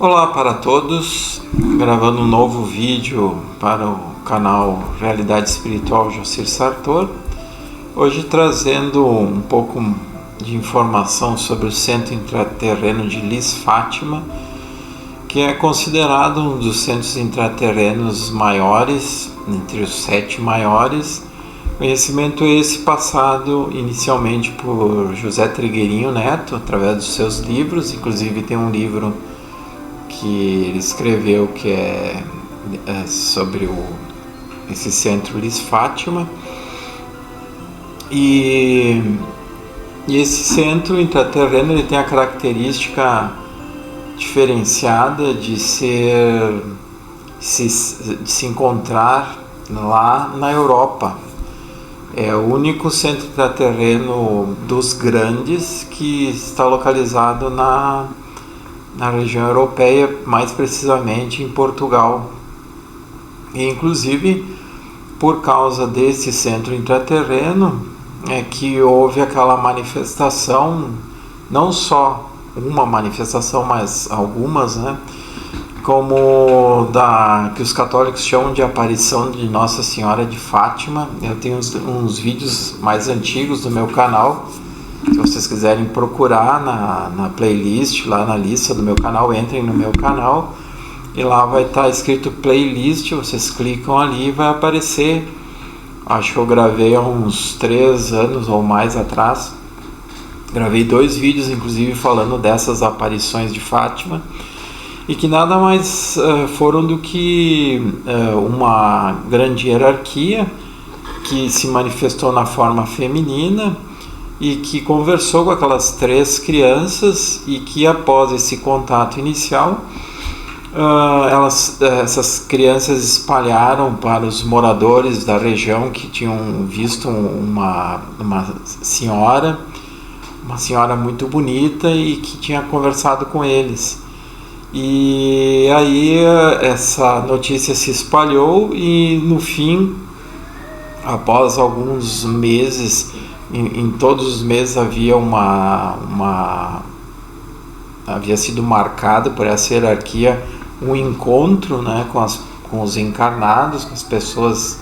Olá para todos, gravando um novo vídeo para o canal Realidade Espiritual Jocir Sartor. Hoje trazendo um pouco de informação sobre o Centro Intraterreno de Lis Fátima, que é considerado um dos centros intraterrenos maiores, entre os 7 maiores. Conhecimento esse passado inicialmente por José Trigueirinho Neto, através dos seus livros. Inclusive tem um livro que ele escreveu que é sobre esse centro Lis Fátima. E esse centro intraterreno ele tem a característica diferenciada de se encontrar lá na Europa. É o único centro intraterreno dos grandes que está localizado na região europeia, mais precisamente em Portugal. E, inclusive, por causa desse centro intraterreno, é que houve aquela manifestação, não só uma manifestação, mas algumas, né? Como que os católicos chamam de aparição de Nossa Senhora de Fátima. Eu tenho uns vídeos mais antigos do meu canal. Se vocês quiserem procurar na playlist, lá na lista do meu canal, entrem no meu canal e lá vai estar escrito playlist. Vocês clicam ali e vai aparecer. Acho que eu gravei há uns 3 anos ou mais atrás. Gravei 2 vídeos, inclusive, falando dessas aparições de Fátima, e que nada mais foram do que uma grande hierarquia que se manifestou na forma feminina e que conversou com aquelas 3 crianças, e que após esse contato inicial, essas crianças espalharam para os moradores da região que tinham visto uma senhora muito bonita e que tinha conversado com eles. E aí essa notícia se espalhou e no fim, após alguns meses, em todos os meses havia havia sido marcado por essa hierarquia um encontro, né, com os encarnados, com as pessoas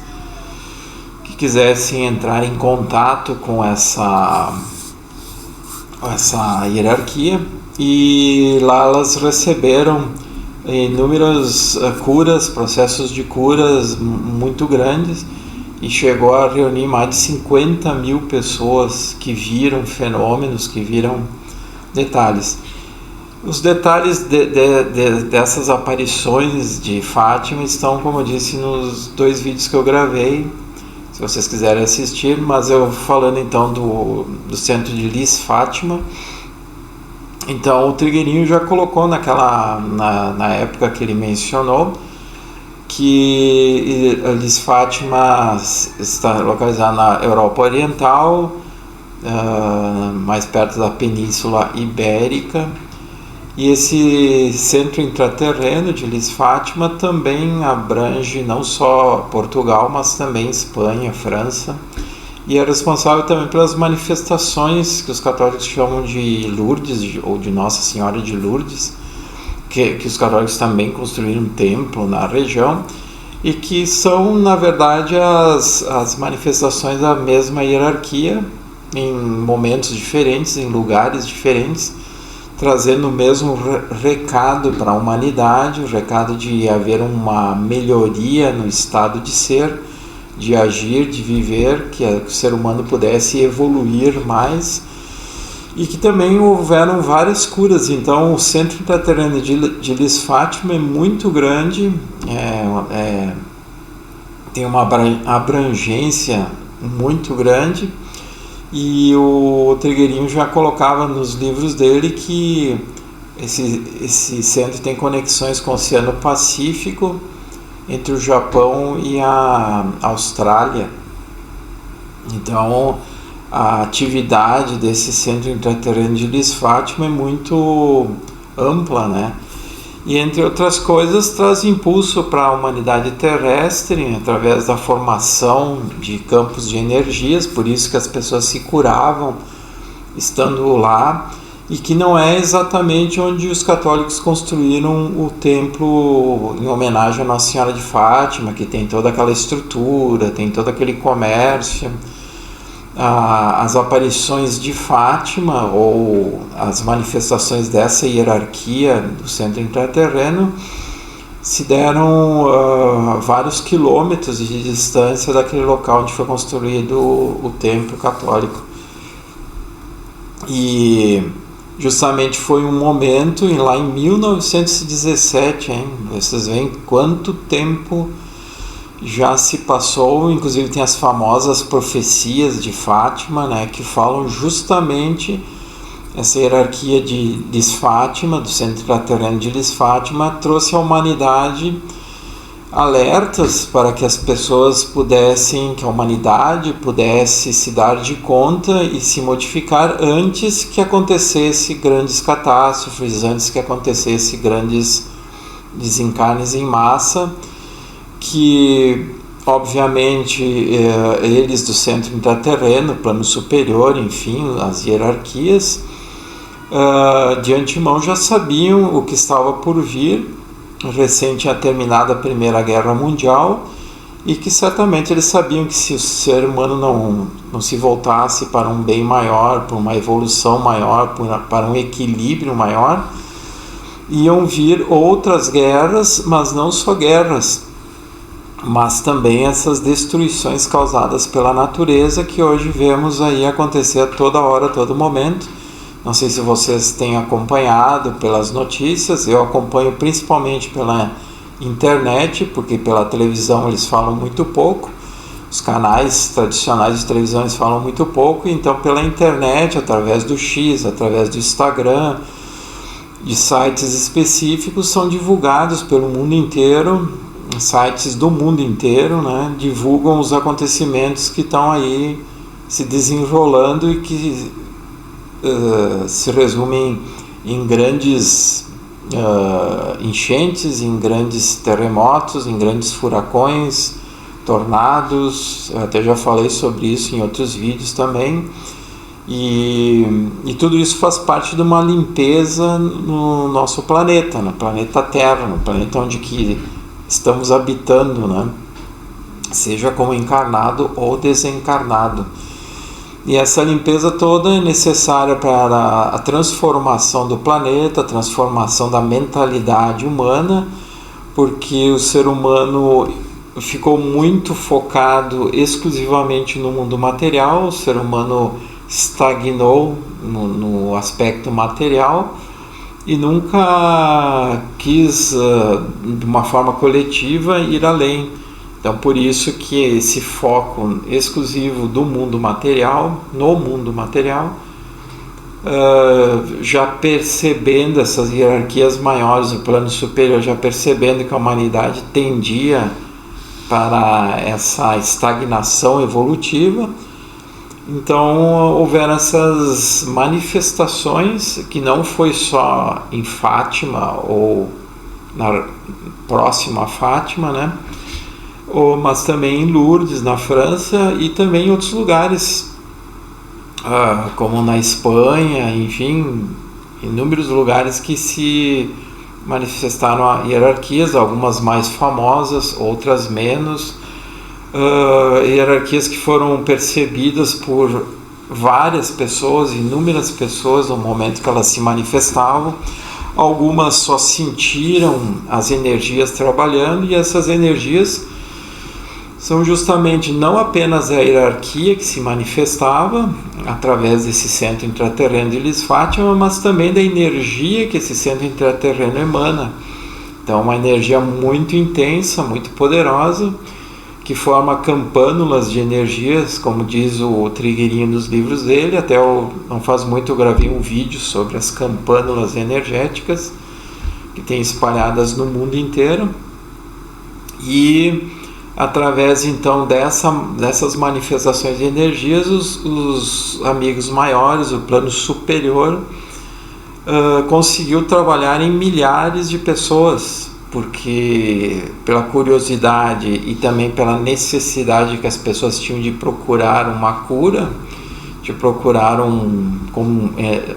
que quisessem entrar em contato com essa hierarquia, e lá elas receberam inúmeras curas, processos de curas muito grandes, e chegou a reunir mais de 50 mil pessoas que viram fenômenos, que viram detalhes. Os detalhes dessas aparições de Fátima estão, como eu disse, nos 2 vídeos que eu gravei, se vocês quiserem assistir. Mas eu falando então do centro de Lis Fátima, então o Trigueirinho já colocou na época que ele mencionou que Lis Fátima está localizada na Europa Oriental, mais perto da Península Ibérica. E esse centro intraterreno de Lis Fátima também abrange não só Portugal, mas também Espanha, França, e é responsável também pelas manifestações que os católicos chamam de Lourdes, ou de Nossa Senhora de Lourdes, que os católicos também construíram um templo na região, e que são, na verdade, as manifestações da mesma hierarquia, em momentos diferentes, em lugares diferentes, trazendo o mesmo recado para a humanidade, o recado de haver uma melhoria no estado de ser, de agir, de viver, que o ser humano pudesse evoluir mais, e que também houveram várias curas. Então o centro intraterreno de Lis Fátima é muito grande, tem uma abrangência muito grande, e o Trigueirinho já colocava nos livros dele que esse centro tem conexões com o Oceano Pacífico, entre o Japão e a Austrália. Então a atividade desse centro intraterreno de Lis Fátima é muito ampla, né? E entre outras coisas traz impulso para a humanidade terrestre através da formação de campos de energias, por isso que as pessoas se curavam estando lá, e que não é exatamente onde os católicos construíram o templo em homenagem à Nossa Senhora de Fátima, que tem toda aquela estrutura, tem todo aquele comércio. As aparições de Fátima, ou as manifestações dessa hierarquia do centro intraterreno, se deram vários quilômetros de distância daquele local onde foi construído o templo católico. E justamente foi um momento, lá em 1917, hein? Vocês veem quanto tempo já se passou. Inclusive tem as famosas profecias de Fátima, né, que falam justamente essa hierarquia de Lis Fátima, do centro intraterreno de Lis Fátima, trouxe à humanidade alertas para que as pessoas pudessem, que a humanidade pudesse se dar de conta e se modificar antes que acontecesse grandes catástrofes, antes que acontecesse grandes desencarnes em massa, que obviamente eles do centro intraterreno, plano superior, enfim, as hierarquias, de antemão já sabiam o que estava por vir. Recém tinha terminado a Primeira Guerra Mundial, e que certamente eles sabiam que se o ser humano não se voltasse para um bem maior, para uma evolução maior, para um equilíbrio maior, iam vir outras guerras, mas não só guerras, mas também essas destruições causadas pela natureza que hoje vemos aí acontecer a toda hora, a todo momento. Não sei se vocês têm acompanhado pelas notícias, eu acompanho principalmente pela internet, porque pela televisão eles falam muito pouco, os canais tradicionais de televisão eles falam muito pouco, então pela internet, através do X, através do Instagram, de sites específicos, são divulgados pelo mundo inteiro, sites do mundo inteiro, né, divulgam os acontecimentos que estão aí se desenrolando e que se resumem em grandes enchentes, em grandes terremotos, em grandes furacões, tornados. Eu até já falei sobre isso em outros vídeos também. E tudo isso faz parte de uma limpeza no nosso planeta, no planeta Terra, no planeta onde que estamos habitando, né? Seja como encarnado ou desencarnado. E essa limpeza toda é necessária para a transformação do planeta, a transformação da mentalidade humana, porque o ser humano ficou muito focado exclusivamente no mundo material, o ser humano estagnou no aspecto material e nunca quis, de uma forma coletiva, ir além. Então, por isso que esse foco exclusivo do mundo material, no mundo material, já percebendo essas hierarquias maiores, o plano superior já percebendo que a humanidade tendia para essa estagnação evolutiva, então houveram essas manifestações, que não foi só em Fátima ou próximo a Fátima, né? Mas também em Lourdes, na França, e também em outros lugares, como na Espanha, enfim, inúmeros lugares que se manifestaram hierarquias, algumas mais famosas, outras menos, hierarquias que foram percebidas por várias pessoas, inúmeras pessoas no momento que elas se manifestavam. Algumas só sentiram as energias trabalhando, e essas energias são justamente não apenas a hierarquia que se manifestava através desse centro intraterreno de Lis Fátima, mas também da energia que esse centro intraterreno emana. Então, uma energia muito intensa, muito poderosa, que forma campânulas de energias, como diz o Trigueirinho nos livros dele. Até não faz muito eu gravei um vídeo sobre as campânulas energéticas que tem espalhadas no mundo inteiro. E através então dessas manifestações de energias, os amigos maiores, o plano superior, conseguiu trabalhar em milhares de pessoas, porque pela curiosidade e também pela necessidade que as pessoas tinham de procurar uma cura, de procurar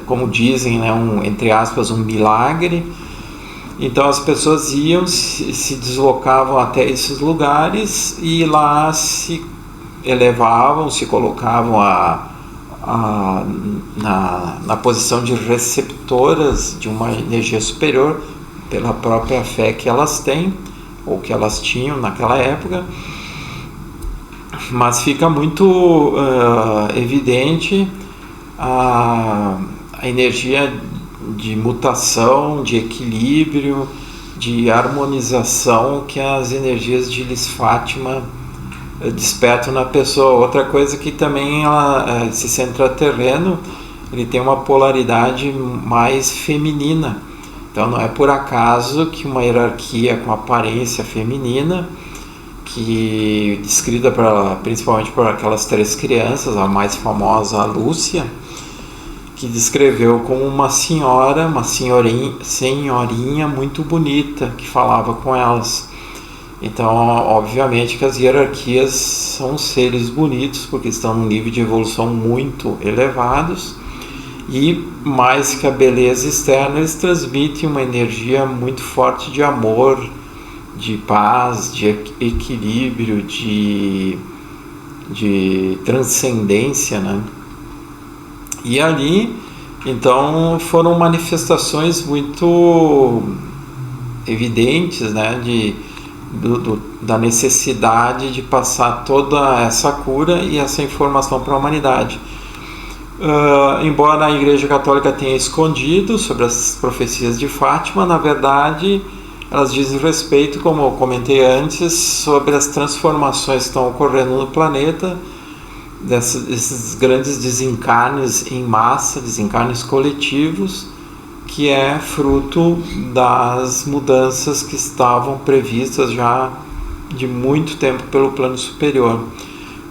como dizem, né, entre aspas, um milagre. Então as pessoas iam, se deslocavam até esses lugares e lá se elevavam, se colocavam na posição de receptoras de uma energia superior pela própria fé que elas têm ou que elas tinham naquela época. Mas fica muito evidente a energia de mutação, de equilíbrio, de harmonização que as energias de Lis Fátima despertam na pessoa. Outra coisa que também esse centro terreno, ele tem uma polaridade mais feminina. Então não é por acaso que uma hierarquia com aparência feminina, que descrita principalmente por aquelas 3 crianças, a mais famosa, a Lúcia, que descreveu como uma senhorinha muito bonita que falava com elas. Então, obviamente que as hierarquias são seres bonitos porque estão num nível de evolução muito elevados, e mais que a beleza externa, eles transmitem uma energia muito forte de amor, de paz, de equilíbrio, de transcendência, né? E ali, então, foram manifestações muito evidentes, né, da necessidade de passar toda essa cura e essa informação para a humanidade. Embora a Igreja Católica tenha escondido sobre as profecias de Fátima, na verdade elas dizem respeito, como eu comentei antes, sobre as transformações que estão ocorrendo no planeta, desses grandes desencarnes em massa, desencarnes coletivos, que é fruto das mudanças que estavam previstas já de muito tempo pelo plano superior.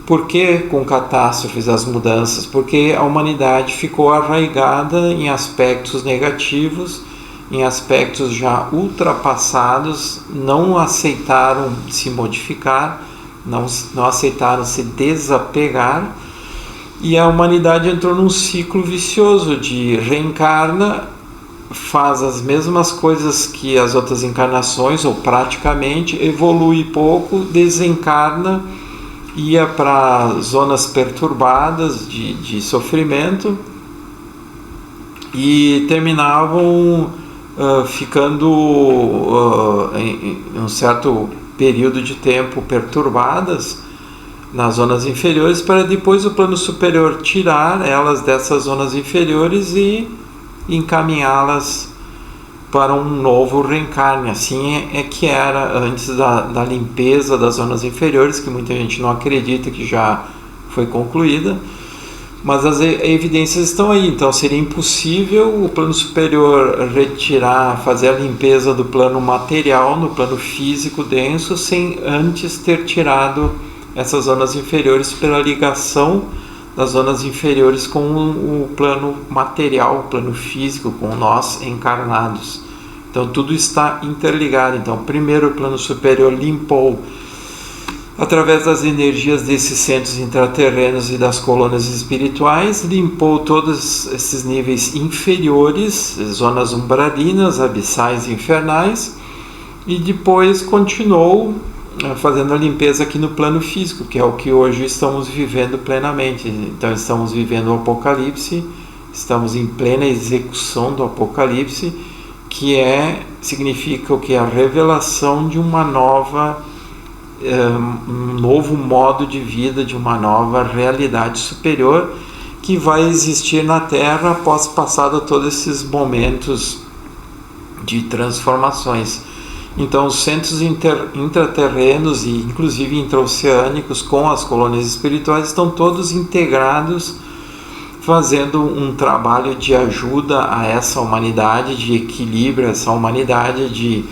Por que com catástrofes as mudanças? Porque a humanidade ficou arraigada em aspectos negativos, em aspectos já ultrapassados, não aceitaram se modificar, não aceitaram se desapegar, e a humanidade entrou num ciclo vicioso de reencarna, faz as mesmas coisas que as outras encarnações, ou praticamente, evolui pouco, desencarna, ia para zonas perturbadas de sofrimento e terminavam ficando em um certo período de tempo perturbadas nas zonas inferiores, para depois o plano superior tirar elas dessas zonas inferiores e encaminhá-las para um novo reencarne. Assim é que era antes da limpeza das zonas inferiores, que muita gente não acredita que já foi concluída, mas as evidências estão aí. Então seria impossível o plano superior fazer a limpeza do plano material, no plano físico denso, sem antes ter tirado essas zonas inferiores pela ligação das zonas inferiores com o plano material, o plano físico, com nós encarnados. Então tudo está interligado. Então primeiro o plano superior limpou, através das energias desses centros intraterrenos e das colônias espirituais, limpou todos esses níveis inferiores, zonas umbralinas, abissais e infernais, e depois continuou fazendo a limpeza aqui no plano físico, que é o que hoje estamos vivendo plenamente. Então estamos vivendo o Apocalipse, estamos em plena execução do Apocalipse, que significa o que? A revelação de um novo modo de vida, de uma nova realidade superior que vai existir na Terra após passado todos esses momentos de transformações. Então os centros intraterrenos e inclusive intraoceânicos com as colônias espirituais estão todos integrados, fazendo um trabalho de ajuda a essa humanidade, de equilíbrio a essa humanidade, de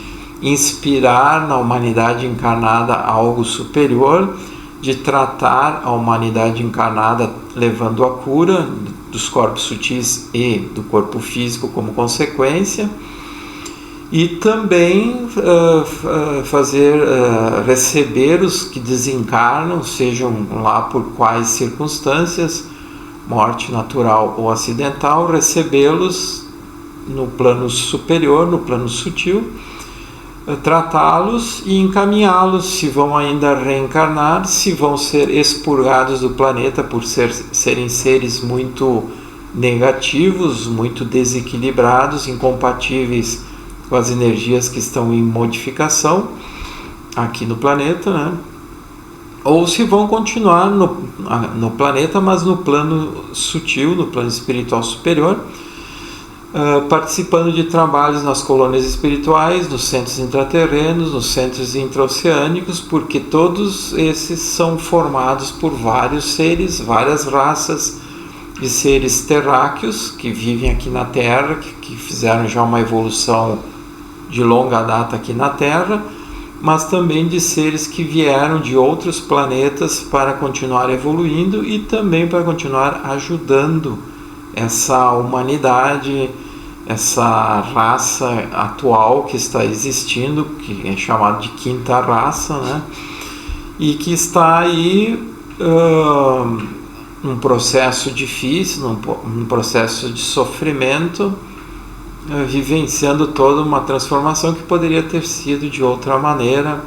inspirar na humanidade encarnada algo superior, de tratar a humanidade encarnada levando a cura dos corpos sutis e do corpo físico como consequência, e também receber os que desencarnam, sejam lá por quais circunstâncias, morte natural ou acidental, recebê-los no plano superior, no plano sutil, tratá-los e encaminhá-los, se vão ainda reencarnar, se vão ser expurgados do planeta por serem seres muito negativos, muito desequilibrados, incompatíveis com as energias que estão em modificação aqui no planeta, né? Ou se vão continuar no planeta, mas no plano sutil, no plano espiritual superior, participando de trabalhos nas colônias espirituais, nos centros intraterrenos, nos centros intraoceânicos, porque todos esses são formados por vários seres, várias raças de seres terráqueos que vivem aqui na Terra, que fizeram já uma evolução de longa data aqui na Terra, mas também de seres que vieram de outros planetas para continuar evoluindo e também para continuar ajudando essa humanidade, essa raça atual que está existindo, que é chamada de quinta raça, né? E que está aí num processo difícil, num processo de sofrimento, vivenciando toda uma transformação que poderia ter sido de outra maneira,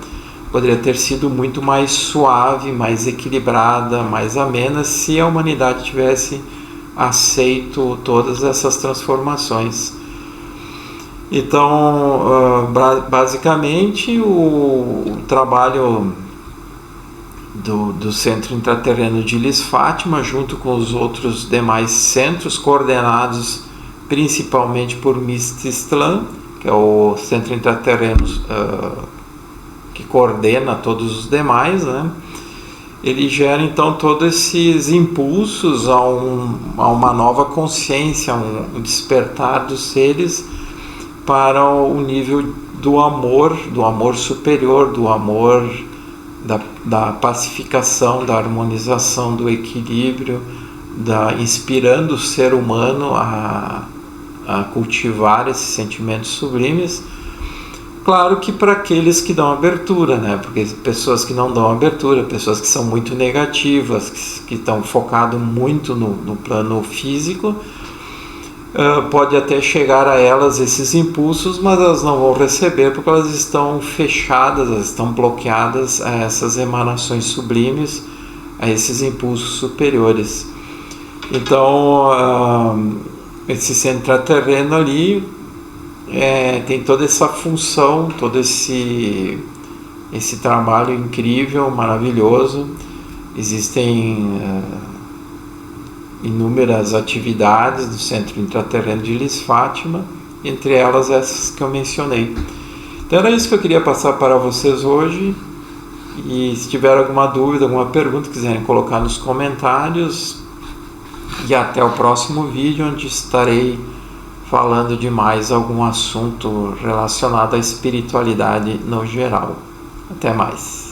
poderia ter sido muito mais suave, mais equilibrada, mais amena, se a humanidade tivesse aceito todas essas transformações. Então, basicamente, o trabalho do Centro Intraterreno de Ilha Fátima, junto com os outros demais centros, coordenados principalmente por Mististlan, que é o Centro Intraterreno que coordena todos os demais, né? Ele gera então todos esses impulsos a uma nova consciência, um despertar dos seres para o nível do amor superior, do amor, da pacificação, da harmonização, do equilíbrio, inspirando o ser humano a cultivar esses sentimentos sublimes. Claro que para aqueles que dão abertura, né? Porque pessoas que não dão abertura, pessoas que são muito negativas, que estão focadas muito no plano físico, pode até chegar a elas esses impulsos, mas elas não vão receber porque elas estão fechadas, elas estão bloqueadas a essas emanações sublimes, a esses impulsos superiores. Então, esse centro intraterreno ali tem toda essa função, todo esse trabalho incrível, maravilhoso. Existem inúmeras atividades do Centro Intraterreno de Ilha Fátima, entre elas essas que eu mencionei. Então era isso que eu queria passar para vocês hoje, e se tiver alguma dúvida, alguma pergunta, quiserem colocar nos comentários, e até o próximo vídeo, onde estarei falando de mais algum assunto relacionado à espiritualidade no geral. Até mais.